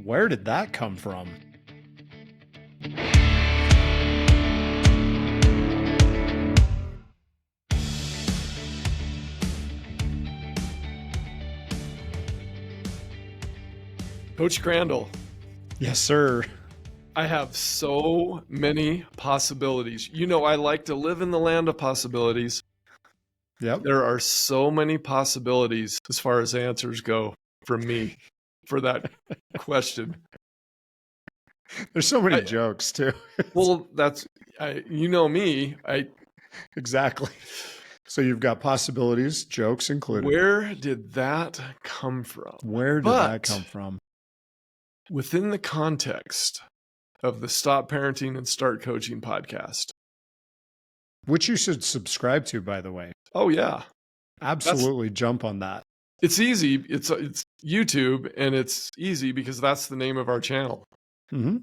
Where did that come from? Coach Crandall, Yes, sir. I have so many possibilities. You know, I like to live in the land of possibilities. Yep. There are so many possibilities as far as answers go from me for that question. There's so many jokes too. Well, you know me. Exactly. So you've got possibilities, jokes included. Where did that come from? Where did that come from? Within the context of the Stop Parenting and Start Coaching podcast, which you should subscribe to, by the way. Oh yeah, absolutely. Jump on that. It's easy. It's YouTube, and it's easy because that's the name of our channel. Mm-hmm.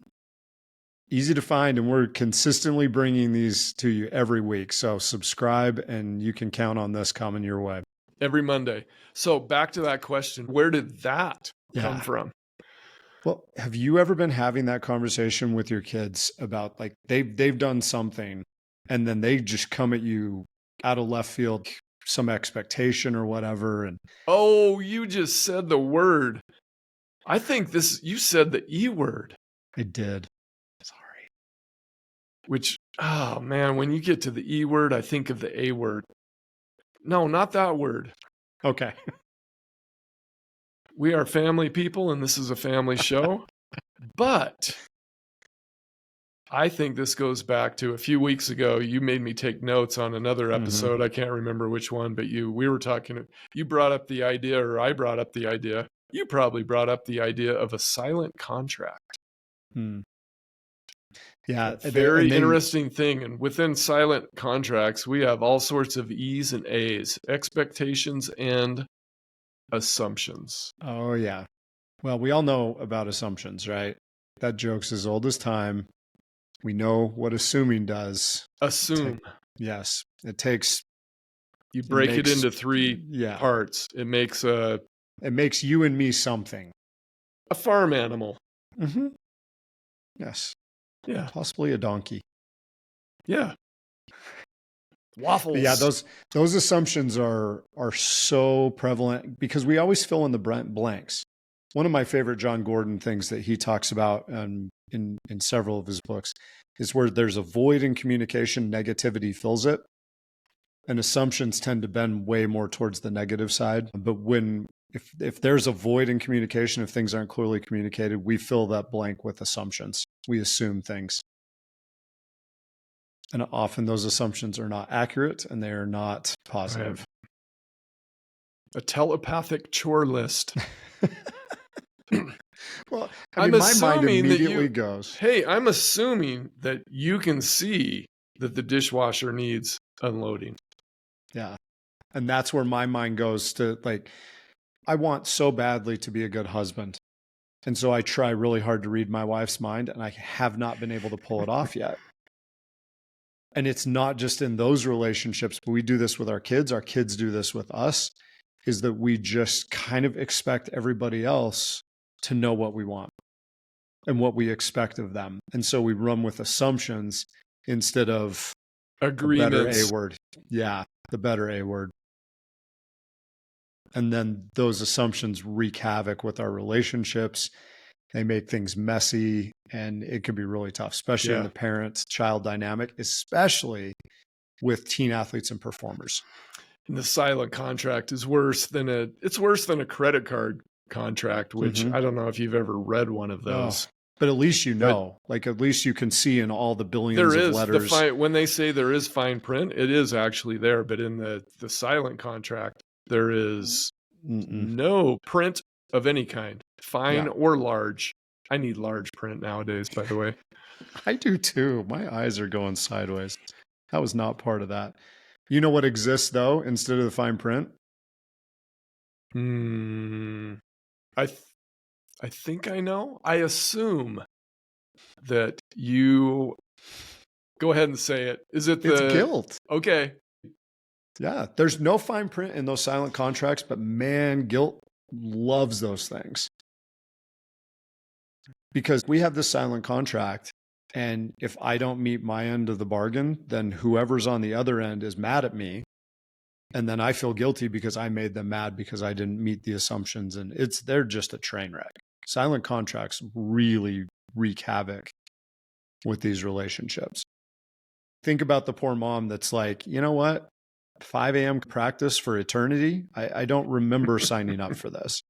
Easy to find, and we're consistently bringing these to you every week. So subscribe, and you can count on this coming your way. Every Monday. So back to that question, where did that come from? Well, have you ever been having that conversation with your kids about like they've done something and then they just come at you out of left field, some expectation or whatever? And oh, you just said the word. I think you said the E word. I did. Sorry. Which, oh man, when you get to the E word, I think of the A word. No, not that word. Okay. We are family people, and this is a family show. But I think this goes back to a few weeks ago. You made me take notes on another episode. I can't remember which one, but we were talking. You brought up the idea, or I brought up the idea. You probably brought up the idea of a silent contract. Yeah, a very interesting thing. And within silent contracts, we have all sorts of E's and A's, expectations and assumptions. Oh, yeah. Well, we all know about assumptions, right? That joke's as old as time. We know what assuming does. Assume. Yes. It takes. You break it into three parts. It makes you and me something. A farm animal. Mm-hmm. Yes. Yeah. Possibly a donkey. Yeah. Waffles. But yeah, those assumptions are so prevalent because we always fill in the blanks. One of my favorite John Gordon things that he talks about in several of his books is where there's a void in communication, negativity fills it. And assumptions tend to bend way more towards the negative side. But if there's a void in communication, if things aren't clearly communicated, we fill that blank with assumptions. We assume things. And often those assumptions are not accurate and they are not positive. Right. A telepathic chore list. Well, my mind immediately goes, hey, I'm assuming that you can see that the dishwasher needs unloading. Yeah. And that's where my mind goes to, like, I want so badly to be a good husband. And so I try really hard to read my wife's mind, and I have not been able to pull it off yet. And it's not just in those relationships, but we do this with our kids. Our kids do this with us, is that we just kind of expect everybody else to know what we want and what we expect of them. And so we run with assumptions instead of agreements. The better A word. Yeah, the better A word. And then those assumptions wreak havoc with our relationships. They make things messy, and it can be really tough, especially in the parent-child dynamic, especially with teen athletes and performers. And the silent contract is worse than a credit card contract, which I don't know if you've ever read one of those. But at least you know, at least you can see in all the billions of letters. When they say there is fine print, it is actually there. But in the silent contract, there is no print of any kind, fine or large. I need large print nowadays, by the way. I do too. My eyes are going sideways. That was not part of that. You know what exists, though, instead of the fine print? I think I know. I assume that you go ahead and say it. Is it It's guilt. Okay. Yeah. There's no fine print in those silent contracts, but man, guilt loves those things. Because we have this silent contract. And if I don't meet my end of the bargain, then whoever's on the other end is mad at me. And then I feel guilty because I made them mad because I didn't meet the assumptions. And they're just a train wreck. Silent contracts really wreak havoc with these relationships. Think about the poor mom that's like, you know what? 5 a.m. practice for eternity. I don't remember signing up for this.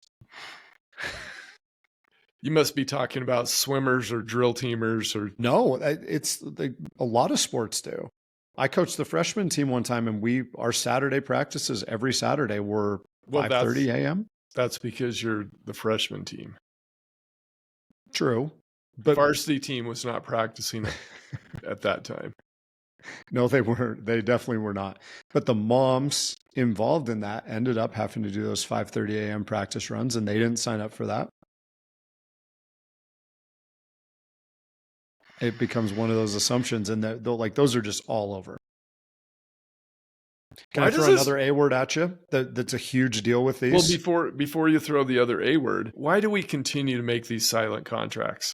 You must be talking about swimmers or drill teamers or no. It's a lot of sports do. I coached the freshman team one time, and our Saturday practices every Saturday were 5:30 a.m. That's because you're the freshman team. True, but varsity team was not practicing at that time. No, they weren't. They definitely were not. But the moms involved in that ended up having to do those 5:30 a.m. practice runs, and they didn't sign up for that. It becomes one of those assumptions, and those are just all over. Can I throw another A word at you? That's a huge deal with these. Well, before you throw the other A word, why do we continue to make these silent contracts?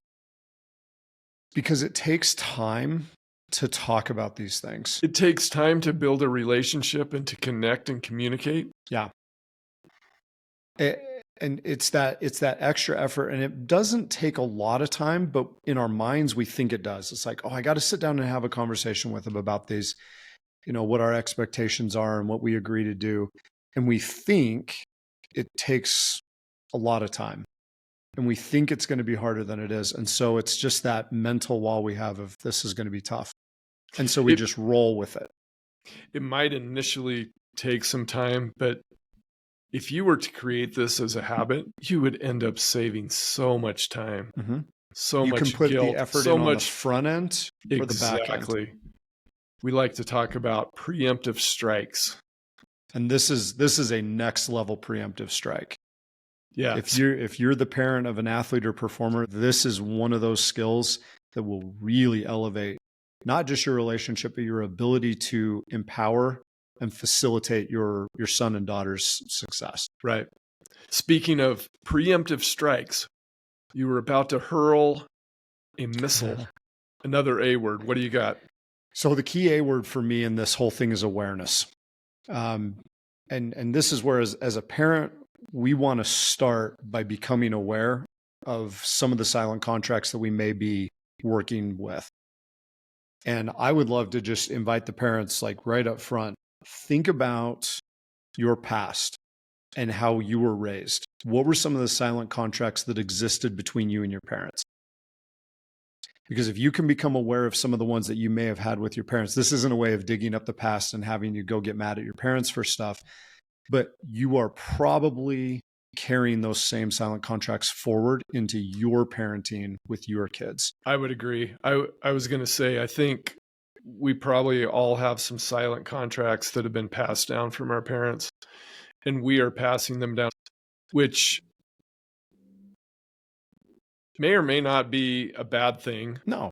Because it takes time to talk about these things. It takes time to build a relationship and to connect and communicate. Yeah. And it's that extra effort, and it doesn't take a lot of time, but in our minds, we think it does. It's like, oh, I got to sit down and have a conversation with them about these, what our expectations are and what we agree to do. And we think it takes a lot of time, and we think it's going to be harder than it is. And so it's just that mental wall we have of this is going to be tough. And so we just roll with it. It might initially take some time, but if you were to create this as a habit, you would end up saving so much time, so much guilt. You can put the effort in on the front end or the back end. Exactly. We like to talk about preemptive strikes. And this is a next level preemptive strike. Yeah. If you're the parent of an athlete or performer, this is one of those skills that will really elevate not just your relationship, but your ability to empower and facilitate your son and daughter's success. Right. Speaking of preemptive strikes, you were about to hurl a missile. Another A word. What do you got? So the key A word for me in this whole thing is awareness. And this is where as a parent, we want to start by becoming aware of some of the silent contracts that we may be working with. And I would love to just invite the parents, like right up front, think about your past and how you were raised. What were some of the silent contracts that existed between you and your parents? Because if you can become aware of some of the ones that you may have had with your parents, this isn't a way of digging up the past and having you go get mad at your parents for stuff, but you are probably carrying those same silent contracts forward into your parenting with your kids. I would agree. I was going to say, I think we probably all have some silent contracts that have been passed down from our parents, and we are passing them down, which may or may not be a bad thing. No.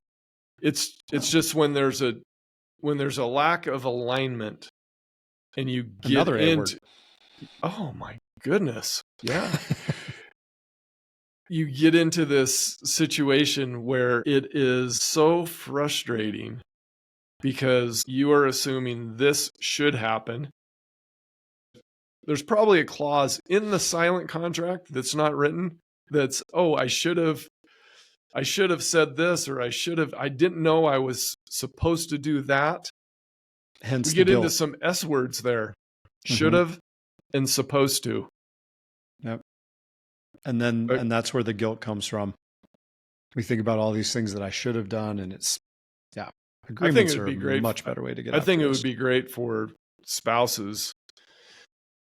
It's just when there's a lack of alignment and you get another A word. Oh my goodness. Yeah. You get into this situation where it is so frustrating because you are assuming this should happen. There's probably a clause in the silent contract that's not written that's, oh, I should have said this, or I didn't know I was supposed to do that. Hence we get into some S words there. Should have and supposed to. Yep. And that's where the guilt comes from. We think about all these things that I should have done, and it's, agreements are a much better way to get. I think it would be great for spouses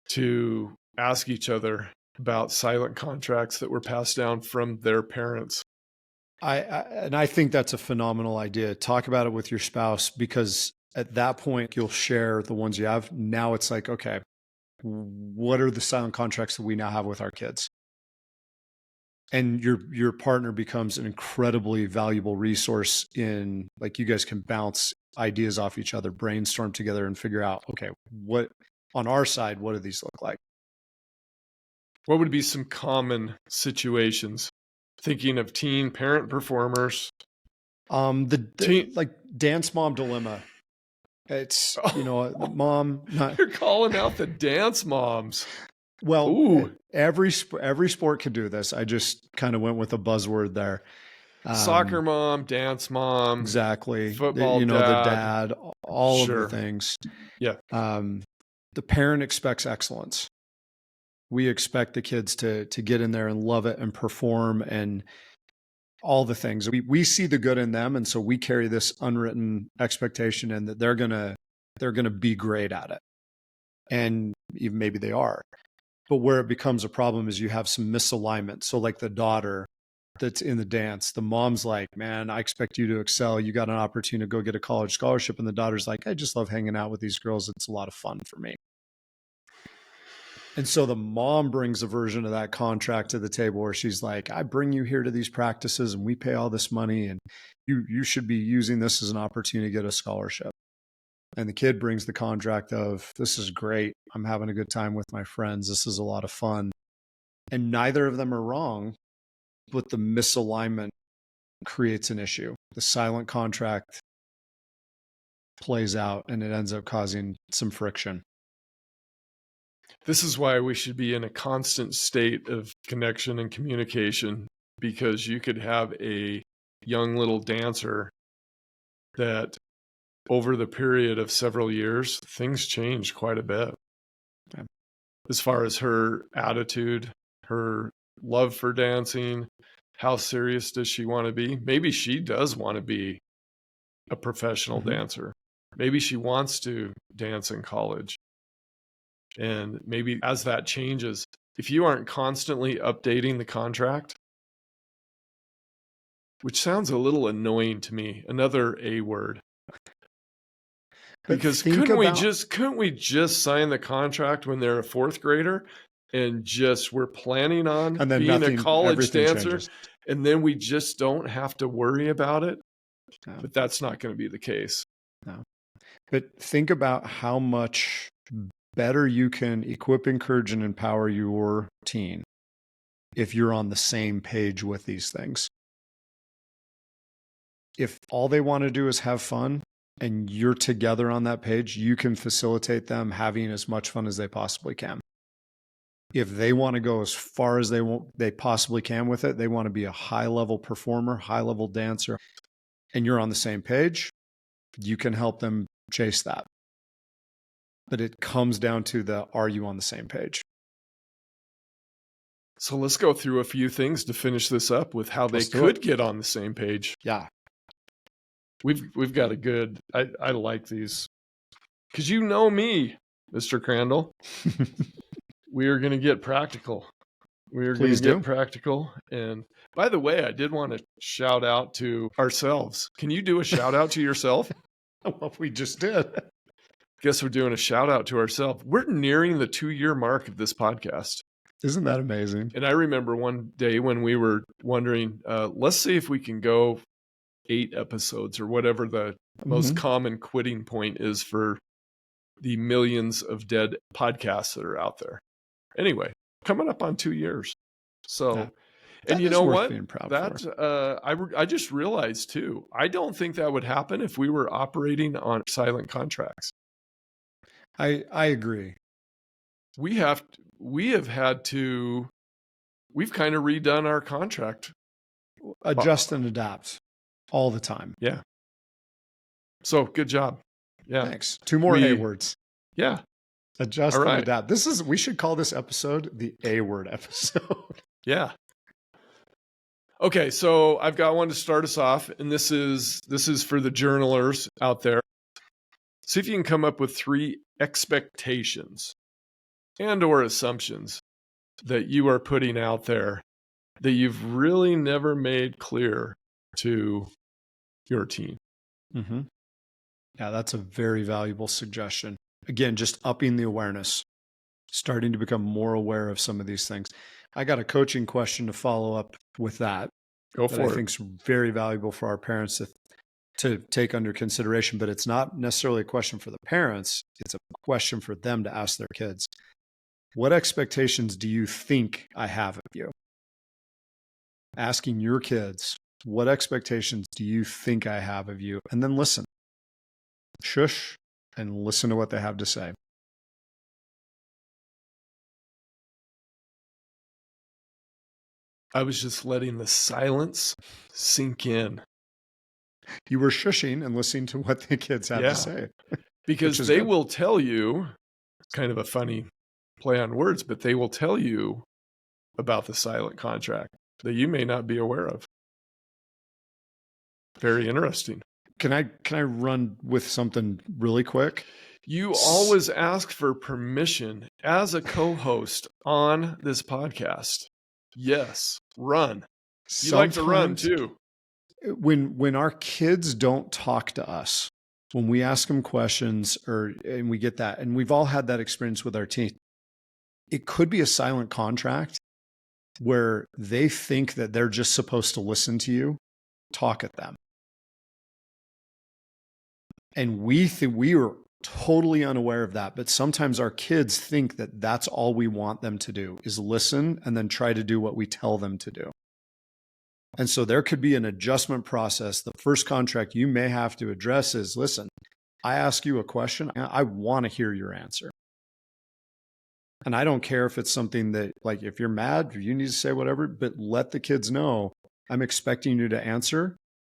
to ask each other about silent contracts that were passed down from their parents. I think that's a phenomenal idea. Talk about it with your spouse, because at that point you'll share the ones you have. Now it's like, okay, what are the silent contracts that we now have with our kids? And your partner becomes an incredibly valuable resource in, like, you guys can bounce ideas off each other, brainstorm together, and figure out, okay, what on our side, what do these look like? What would be some common situations? Thinking of teen parent performers. The like dance mom dilemma. It's, the mom not. You're calling out the dance moms. Well, Ooh. every sport could do this. I just kind of went with a buzzword there. Soccer mom, dance mom, exactly. football the dad. dad, all Sure. of the things. Yeah. The parent expects excellence. We expect the kids to get in there and love it and perform and all the things. We see the good in them, and so we carry this unwritten expectation in that they're gonna be great at it, and even maybe they are. But where it becomes a problem is you have some misalignment. So like the daughter that's in the dance, the mom's like, man, I expect you to excel. You got an opportunity to go get a college scholarship. And the daughter's like, I just love hanging out with these girls. It's a lot of fun for me. And so the mom brings a version of that contract to the table where she's like, I bring you here to these practices and we pay all this money and you should be using this as an opportunity to get a scholarship. And the kid brings the contract of, this is great. I'm having a good time with my friends. This is a lot of fun. And neither of them are wrong, but the misalignment creates an issue. The silent contract plays out and it ends up causing some friction. This is why we should be in a constant state of connection and communication, because you could have a young little dancer that over the period of several years, things change quite a bit. Okay. As far as her attitude, her love for dancing, how serious does she want to be? Maybe she does want to be a professional dancer. Maybe she wants to dance in college. And maybe as that changes, if you aren't constantly updating the contract, which sounds a little annoying to me, another A word. Because couldn't we just sign the contract when they're a fourth grader and just we're planning on being a college dancer changes. And then we just don't have to worry about it? No. But that's not going to be the case. No. But think about how much better you can equip, encourage, and empower your teen if you're on the same page with these things. If all they want to do is have fun and you're together on that page, you can facilitate them having as much fun as they possibly can. If they want to go as far as they possibly can with it, they want to be a high-level performer, high-level dancer, and you're on the same page, you can help them chase that. But it comes down to are you on the same page? So let's go through a few things to finish this up with how they could get on the same page. Yeah. We've got a good, I like these. Because you know me, Mr. Crandall. We are going to get practical. We are going to get practical. And by the way, I did want to shout out to ourselves. Can you do a shout out to yourself? Well, we just did. Guess we're doing a shout out to ourselves. We're nearing the 2-year mark of this podcast. Isn't that amazing? And I remember one day when we were wondering, let's see if we can go 8 episodes or whatever the most common quitting point is for the millions of dead podcasts that are out there. Anyway, coming up on 2 years. So, and you know what? I just realized too, I don't think that would happen if we were operating on silent contracts. I agree. We've kind of redone our contract. Adjust and adapt all the time. Yeah. So good job. Yeah. Thanks. 2 more A words. Yeah. Adjust and adapt. We should call this episode the A word episode. Yeah. Okay. So I've got one to start us off, and this is for the journalers out there. See if you can come up with 3 expectations and or assumptions that you are putting out there that you've really never made clear to your team. Mm-hmm. Yeah, that's a very valuable suggestion. Again, just upping the awareness, starting to become more aware of some of these things. I got a coaching question to follow up with that. Go for it. I think is very valuable for our parents to take under consideration, but it's not necessarily a question for the parents. It's a question for them to ask their kids. What expectations do you think I have of you? asking your kids, what expectations do you think I have of you? And then listen, shush, and listen to what they have to say. I was just letting the silence sink in. You were shushing and listening to what the kids have to say. Because they will tell you, kind of a funny play on words, but they will tell you about the silent contract that you may not be aware of. Very interesting. Can I run with something really quick? You always ask for permission as a co-host on this podcast. Yes, run. You like to run too. When our kids don't talk to us, when we ask them questions and we get that, and we've all had that experience with our teens, it could be a silent contract where they think that they're just supposed to listen to you, talk at them. And we are totally unaware of that. But sometimes our kids think that that's all we want them to do is listen and then try to do what we tell them to do. And so there could be an adjustment process. The first contract you may have to address is, listen, I ask you a question. I want to hear your answer. And I don't care if it's something that, like, if you're mad, you need to say whatever, but let the kids know I'm expecting you to answer,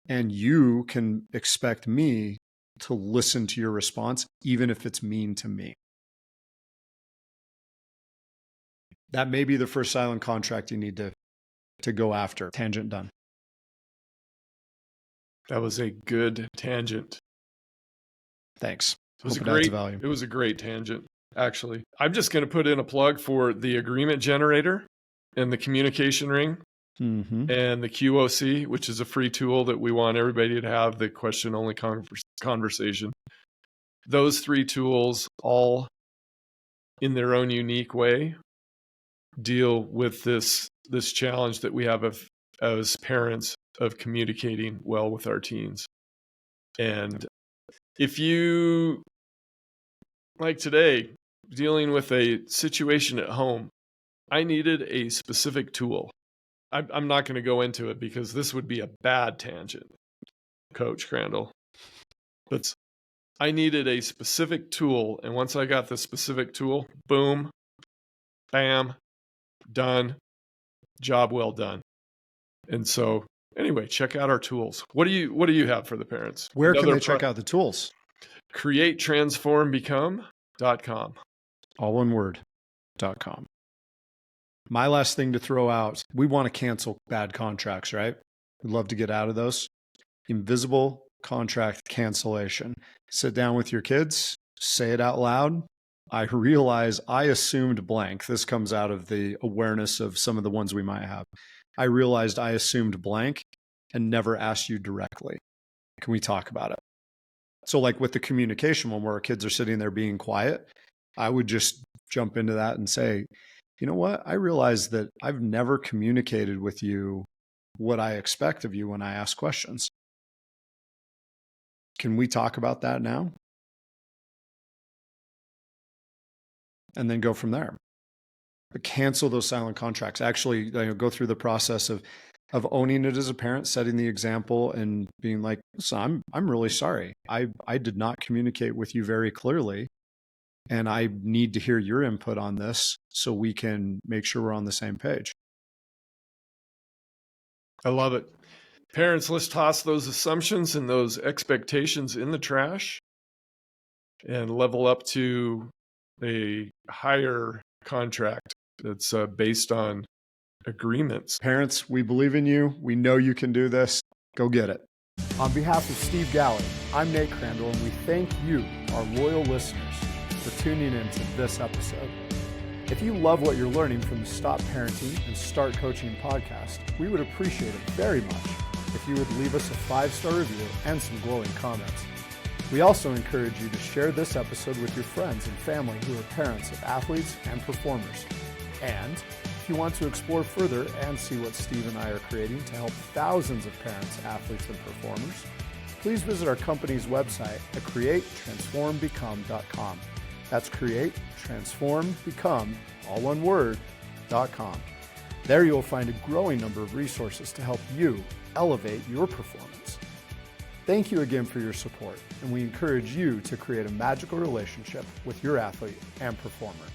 and you can expect me to listen to your response, even if it's mean to me. That may be the first silent contract you need to go after. Tangent done. That was a good tangent. Thanks. It was a great tangent, actually. I'm just going to put in a plug for the agreement generator and the communication ring and the QOC, which is a free tool that we want everybody to have, the question-only conversation. Those three tools, all in their own unique way, deal with this challenge that we have as parents of communicating well with our teens. And if you, like today, dealing with a situation at home, I needed a specific tool. I'm not going to go into it because this would be a bad tangent, Coach Crandall. But I needed a specific tool, and once I got the specific tool, boom, bam, done, job well done. And so, anyway, check out our tools. What do you have for the parents? Where can they check out the tools? CreateTransformBecome.com. All one word.com. My last thing to throw out, we want to cancel bad contracts, right? We'd love to get out of those. Invisible contract cancellation. Sit down with your kids, say it out loud. I realize I assumed blank. This comes out of the awareness of some of the ones we might have. I realized I assumed blank and never asked you directly. Can we talk about it? So like with the communication one where our kids are sitting there being quiet, I would just jump into that and say, you know what? I realize that I've never communicated with you what I expect of you when I ask questions. Can we talk about that now? And then go from there. But cancel those silent contracts. Actually, go through the process of owning it as a parent, setting the example and being like, listen, I'm really sorry. I did not communicate with you very clearly. And I need to hear your input on this so we can make sure we're on the same page. I love it. Parents, let's toss those assumptions and those expectations in the trash and level up to a higher contract that's based on agreements. Parents, we believe in you. We know you can do this. Go get it. On behalf of Steve Galley, I'm Nate Crandall, and we thank you, our loyal listeners, for tuning in to this episode. If you love what you're learning from the Stop Parenting and Start Coaching podcast, we would appreciate it very much if you would leave us a 5-star review and some glowing comments. We also encourage you to share this episode with your friends and family who are parents of athletes and performers. And if you want to explore further and see what Steve and I are creating to help thousands of parents, athletes, and performers, please visit our company's website at createtransformbecome.com. That's createtransformbecome, all one word, .com. There you'll find a growing number of resources to help you elevate your performance. Thank you again for your support, and we encourage you to create a magical relationship with your athlete and performer.